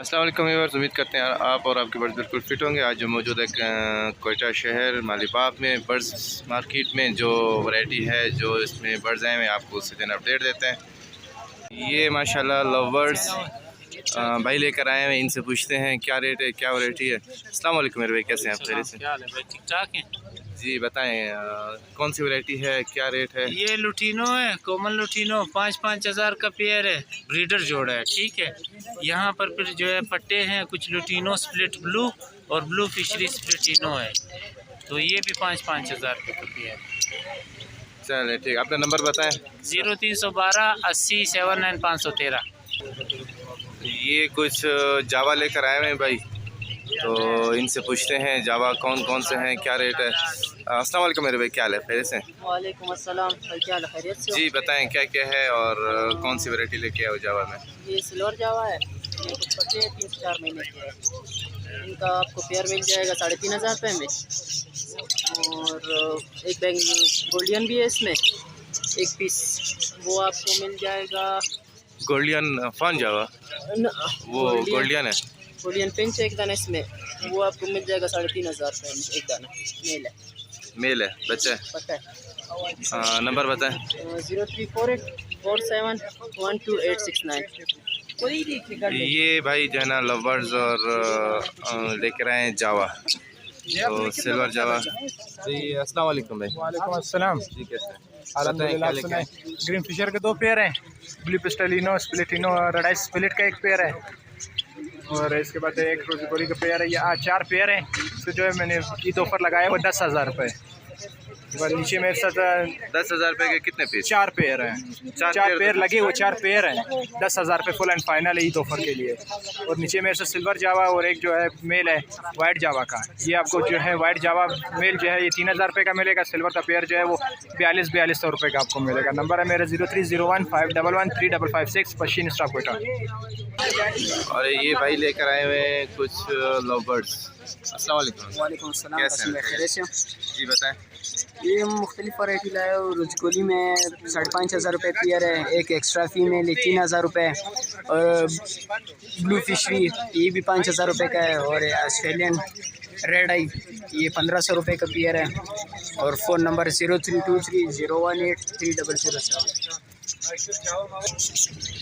अस्सलाम वालेकुम व्यूअर्स, उम्मीद करते हैं आप और आपके बर्ड्स बिल्कुल फिट होंगे। आज जो मौजूद है कोयटा शहर मालीबाग में बर्ड्स मार्केट में जो वैरायटी है, जो इसमें बर्ड्स हैं, मैं आपको उसी दिन अपडेट देते हैं। ये माशाल्लाह लव बर्ड्स भाई लेकर आए हैं, इनसे पूछते हैं क्या रेट है, क्या वैरायटी है। अस्सलाम वालेकुम मेरे भाई, कैसे हैं आप? खैरियत से? क्या हाल है भाई, ठीक ठाक हैं? जी बताएं, कौन सी वैरायटी है, क्या रेट है? ये लुटीनो है, कोमल लुटीनो 5-5 हज़ार का पेयर है, ब्रीडर जोड़ा है। ठीक है, यहाँ पर फिर जो है पट्टे हैं, कुछ लुटीनो स्प्लिट ब्लू और ब्लू फिशरी स्प्लिटिनो है, तो ये भी 5-5 हज़ार रुपये का पेयर है। चलिए ठीक, अपना नंबर बताएं। 0312 80 79 513। ये कुछ जावा लेकर आए हुए हैं भाई, तो इनसे पूछते हैं जावा कौन कौन से हैं, क्या रेट है। अस्सलाम वालेकुम मेरे भाई, क्या हाल है? खैरियत से? वालेकुम अस्सलाम, क्या हाल है? खैरियत से हो? जी बताएं क्या क्या है और कौन सी वैरायटी लेके आए हो जावा में? ये सिल्वर जावा है, ये कुछ पट्टे 3 से 4 महीने के है। इनका आपको पेयर मिल जाएगा 3500 रुपये में, और एक बैग गोल्डियन भी है इसमें, एक पीस वो आपको मिल जाएगा। गोल्डियन फॉन जावा, वो गोल्डियन है। गोल्डियन पिंच एक दाना इसमें, वो आपको मिल जाएगा 3500 रुपये में एक दाना। मेल है, मेल है, बच्चा है। पता है। नंबर बताएं। 0348 47 12869। ये भाई जो है ना लवर्स और लेकर आए हैं जावा, तो सिल्वर जावा। जी अस्सलाम वालेकुम भाई। वालेकुम अस्सलाम। जी कैसे हैं? अल्हम्दुलिल्लाह। क्या लेके आए? ग्रीन फिशर के 2 पेयर हैं, ब्लू पिस्टलिनो स्प्लिटिनो और रेड आइस स्प्लिट का 1 पेयर है, और इसके बाद एक रोजीकोरी का पेयर है। ये 4 पेयर हैं। इससे जो है मैंने ईद ऑफर लगाया वो 10,000 रुपये। और नीचे मेरे साथ 10,000 रुपये के कितने पीस? 4 पेयर हैं। 4 पेयर लगे हुए 4 पेयर हैं। 10,000 रुपये फुल एंड फाइनल है ईद ऑफर के लिए। और नीचे मेरे साथ सिल्वर जावा और एक जो है मेल है वाइट जावा का। ये आपको जो है वाइट जावा मेल जो है ये 3,000 रुपये का मिलेगा। सिल्वर का पेयर जो है वो 4200 रुपये का आपको मिलेगा। नंबर है मेरा 0301 511 3556, पश्चिम स्टॉक कोयटा। और ये भाई लेकर आए हुए हैं कुछ लव बर्ड्स। अस्सलाम वालेकुम। वालेकुम अस्सलाम। कैसे हैं? खैरियत से हो? जी बताएं। ये मुख्तलिफ वैरायटी लाए हो। रुजकोली में 5,500 रुपये पेयर है, एक एक्स्ट्रा फीमेल है 3,000 रुपये, और ब्लू फिशरी ये भी 5,000 रुपये का है, और ऑस्ट्रेलियन रेड आई ये 1,500 रुपये का पेयर है। और फ़ोन नंबर 0323 018 3007।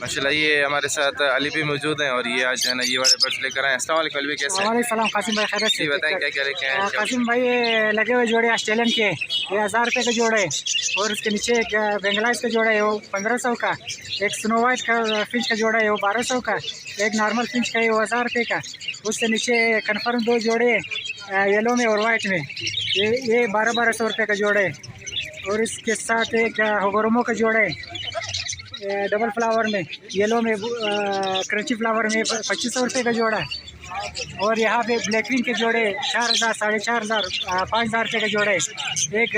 माशाल्लाह ये हमारे साथ अली भी मौजूद हैं, और ये आज है ना ये वाले बर्ड्स लेकर आए हैं। अस्सलाम वालेकुम अली भाई, कैसे हैं? वालेकुम कासिम भाई, खैरियत से? जी बताएं क्या क्या लेके आए हैं? कासिम भाई ये लगे हुए जोड़े ऑस्ट्रेलियन के, ये 1,000 रुपये के जोड़े, और उसके नीचे एक बेंगलाइज का जोड़ा है वो 1,500 का, एक स्नो वाइट का फिंच का जोड़ा है वो 1,200 का, एक नॉर्मल फिंच का है वो 1,000 रुपये का। उससे नीचे कन्फर्म 2 जोड़े येलो में और वाइट में, ये 1,200 रुपये का जोड़ा है। और इसके साथ एक होगोरोमो का जोड़ा है डबल फ्लावर में, येलो में क्रंची फ्लावर में 2,500 रुपये का जोड़ा है। और यहाँ पे ब्लैक विंग के जोड़े 4,000 4,500 5,000 रुपये का जोड़े। एक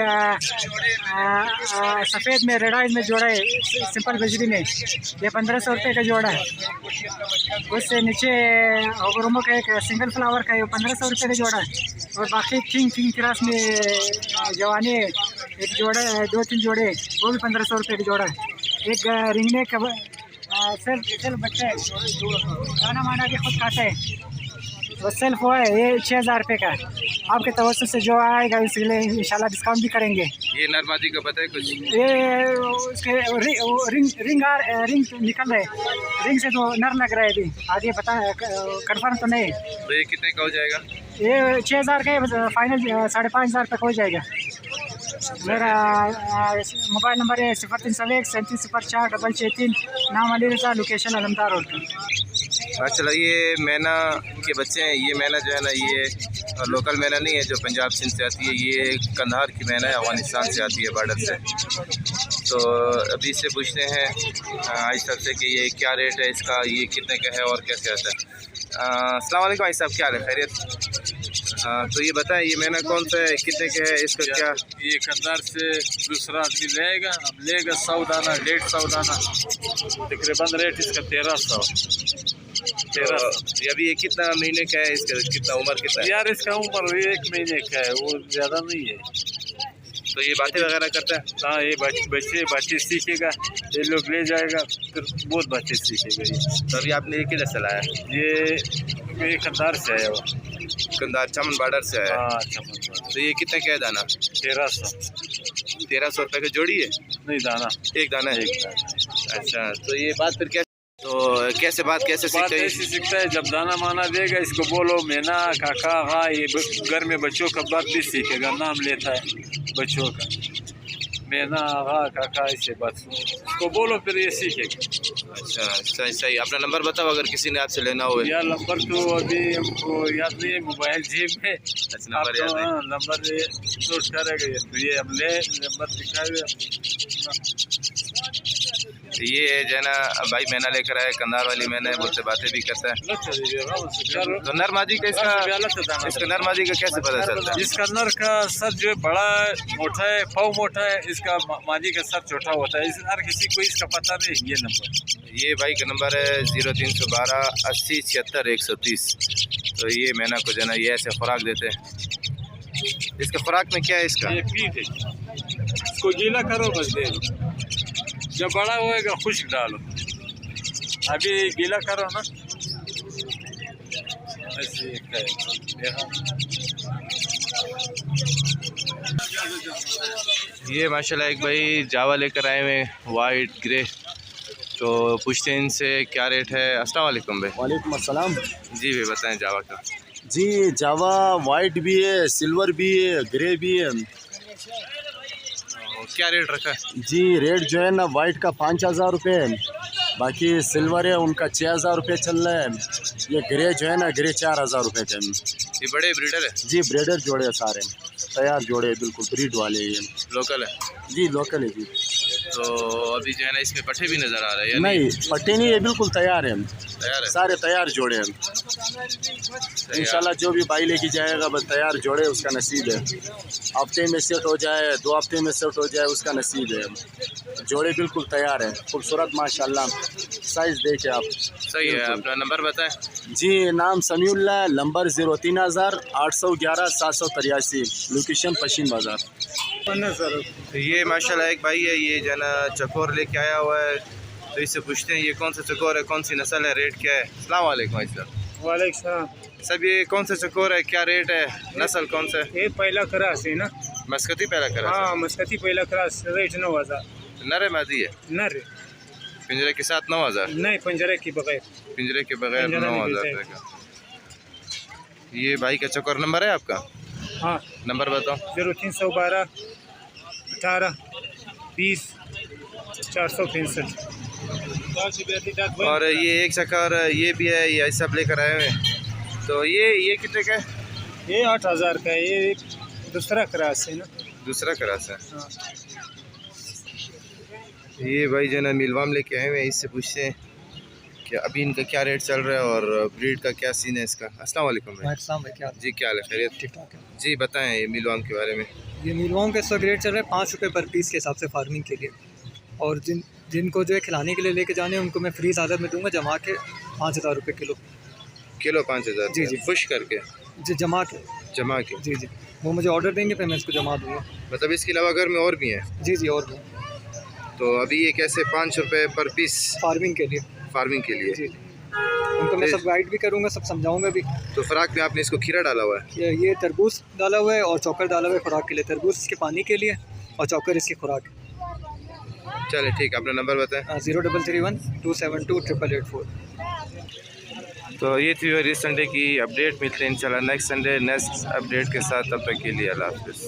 सफ़ेद में रेड आइज में जोड़ा है सिंपल बिजली में, ये 1,500 रुपये का जोड़ा है। उससे नीचे होगोरोमो का एक सिंगल फ्लावर का है वो 1,500 रुपये का जोड़ा है। और बाकी किंग क्रास में जवानी एक जोड़ा है, 2-3 जोड़े वो भी 1,500 रुपये का जोड़ा है। एक रिंगने का सेल्फ बच्चा है, खाना वाना भी खुद खाता है, वो सेल्फ वो है, ये 6,000 रुपये का है। आपके तवज्जो से जो आएगा इसलिए इंशाल्लाह डिस्काउंट भी करेंगे। ये नरमादी का पता है कुछ? ये उसके रिंग निकल रहे, रिंग से तो नर लग रहा है अभी, आगे पता है कन्फर्म तो नहीं। तो ये कितने का हो जाएगा? ये 6,000 का है, फाइनल 5,500 तक हो जाएगा। मेरा मोबाइल नंबर है 0301 3704 663, नाम अली रजा, लोकेशन अलमदार रोड। अच्छा, ये मैना के बच्चे हैं। ये मैना जो है ना ये लोकल मैना नहीं है जो पंजाब सिंध से आती है, ये कंधार की मैना है, अफगानिस्तान से आती है बॉर्डर से। तो अभी इससे पूछते हैं आज सबसे कि ये क्या रेट है इसका, ये कितने का है और कैसे आता है। अस्सलाम वालेकुम भाई साहब, क्या हाल है? खैरियत? तो ये बताएं ये मैना कौन सा है, कितने का है, इसका क्या? ये कंधार से दूसरा आदमी लेगा, अब लेगा 100 दाना 150 दाना, तकरीबन रेट इसका 1,300। तो अभी ये कितना महीने का है, इसका कितना उम्र कितना है? यार इसका उम्र 1 महीने का है, वो ज़्यादा नहीं है। तो ये बातें वगैरह करता है? हाँ, ये बच्चे बातें सीखेगा, ये लोग ले जाएगा फिर बहुत बातें सीखेगा ये। तो अभी आपने ये किधर से लाया? ये कंधार से आया वो। कंधार चमन बॉर्डर से आया? हाँ, चमन। तो ये कितने का है दाना? 1300 रुपये का जोड़ी है? नहीं, दाना एक दाना है। एक दाना। अच्छा, तो ये बात फिर क्या, तो कैसे बात कैसे बात सीखते ऐसे सीखता है, जब दाना माना देगा इसको बोलो मैना काका हाँ, ये घर में बच्चों का बात भी सीखेगा, नाम लेता है बच्चों का, मैना हाँ काका, ऐसे बात इसको बोलो फिर ये सीखेगा। अच्छा, सही सही। अपना नंबर बताओ अगर किसी ने आपसे लेना हो। यार नंबर तो अभी हमको याद नहीं है, मोबाइल जेब में। अच्छा, नंबर याद है? नंबर नोट करेगा ये हम ले नंबर दिखाएगा। ये जो है ना भाई मैना लेकर आया, कंधार वाली मैना है, बोलते बातें भी करता है। तो नर मादी का इसका नर मादी का कैसे पता चलता है? इसका नर का सर जो है बड़ा मोटा है, पाँव मोटा है, इसका मादी का सर छोटा होता है। हर किसी को इसका पता नहीं। ये नंबर, ये भाई का नंबर है 0312 80 76 130। तो ये मैना को जो है ना ये ऐसे खुराक देते हैं। इसका खुराक में क्या है इसका? ये पीट है, इसको गीला करो बस दे दो, जब बड़ा होएगा खुश्क डालो, अभी गीला करो ना ऐसे। ये माशाल्लाह एक भाई जावा लेकर आए हुए, वाइट ग्रे। तो पूछते हैं इनसे क्या रेट है। अस्सलाम वालेकुम भाई। वालेकुम अस्सलाम। जी भाई बताएं जावा का। जी जावा वाइट भी है, सिल्वर भी है, ग्रे भी है। क्या रेट रखा है? जी रेट जो है ना वाइट का 5000 रुपये है, बाकी सिल्वर है उनका 6000 रुपये चल रहा है। ये ग्रे जो है ना ग्रे 4000 रुपये का है। ये बड़े ब्रीडर है? जी ब्रीडर जोड़े सारे तैयार जोड़े, बिल्कुल ब्रीड वाले ये लोकल है? जी लोकल है जी। तो अभी जो है ना इसमें पट्टे भी नज़र आ रहे हैं? नहीं पट्टे नहीं है, बिल्कुल तैयार है, तैयार है, सारे तैयार जोड़े हैं। इंशाल्लाह जो भी भाई लेके जाएगा बस तैयार जोड़े उसका नसीब है। हफ्ते में सेट हो जाए, 2 हफ्ते में सेट हो जाए उसका नसीब है। जोड़े बिल्कुल तैयार है, खूबसूरत माशाल्लाह, साइज़ देखे आप। सही है। अपना नंबर बताएं। जी नाम समीउल्लाह, नंबर 03,000 811 783, लोकेशन पश्चिम बाज़ार। तो ये माशाल्लाह एक भाई है, ये जो है ना चकोर लेके आया हुआ है। तो इससे पूछते हैं ये कौन सा चकोर है, कौन सी नस्ल है, रेट क्या है। अस्सलाम वालेकुम भाई साहब। वालेकुम सब ये कौन सा चकोर है, क्या रेट है, नस्ल कौन सा है? ये पहला क्रास है ना? मस्कती पहला करा? हाँ मस्कती पहला क्रास, रेट 9000। नर है मादी है? नर पिंजरे के साथ 9000? नहीं, पंजरे की बगैर। पिंजरे के बगैर 9000 रुपये का। ये भाई का चकोर नंबर है आपका? हाँ नंबर बताओ। 0312 18 20 465। और ये एक चक्कर ये भी है, ये सब लेकर आए हुए हैं। तो ये कितने का है? ये 8000 का है, ये दूसरा क्रास है ना? दूसरा क्रास है। हाँ। ये भाई जो है ना मिलवाम लेके आए हुए हैं, इससे पूछते हैं कि अभी इनका क्या रेट चल रहा है और ब्रीड का क्या सीन है इसका। अस्सलाम वालेकुम भाई। क्या जी क्या हाल है, खैरियत? ठीक ठाक है। जी बताएं ये मिलवाम के बारे में। ये नीलवाम का इस वक्त रेट चल रहा है 5 रुपये पर पीस के हिसाब से फार्मिंग के लिए। और जिनको जो है खिलाने के लिए लेके जाने हैं उनको मैं फ्री आदत में दूंगा, जमा के 5000 रुपये किलो। किलो 5000? जी जी। खुश करके? जी जमा के। जमा के? जी जी, वो मुझे ऑर्डर देंगे फिर मैं इसको जमा दूंगा। मतलब इसके अलावा घर में और भी हैं? जी जी और भी। तो अभी ये कैसे 5 रुपये पर पीस फार्मिंग के लिए? फार्मिंग के लिए। जी उनको मैं सब गाइड भी करूँगा, सब समझाऊँगा भी। तो फ्राक में आपने इसको खीरा डाला हुआ है? ये तरबूज डाला हुआ है और चौकर डाला हुआ है खुराक के लिए। तरबूज इसके पानी के लिए और चौकर इसकी खुराक। चले ठीक है, अपना नंबर बताएं। 0331 272 888 तो ये थी इस संडे की अपडेट। मिलते हैं इंशाल्लाह नेक्स्ट संडे नेक्स्ट अपडेट के साथ। तब तक के लिए अल्लाह हाफ़िज़।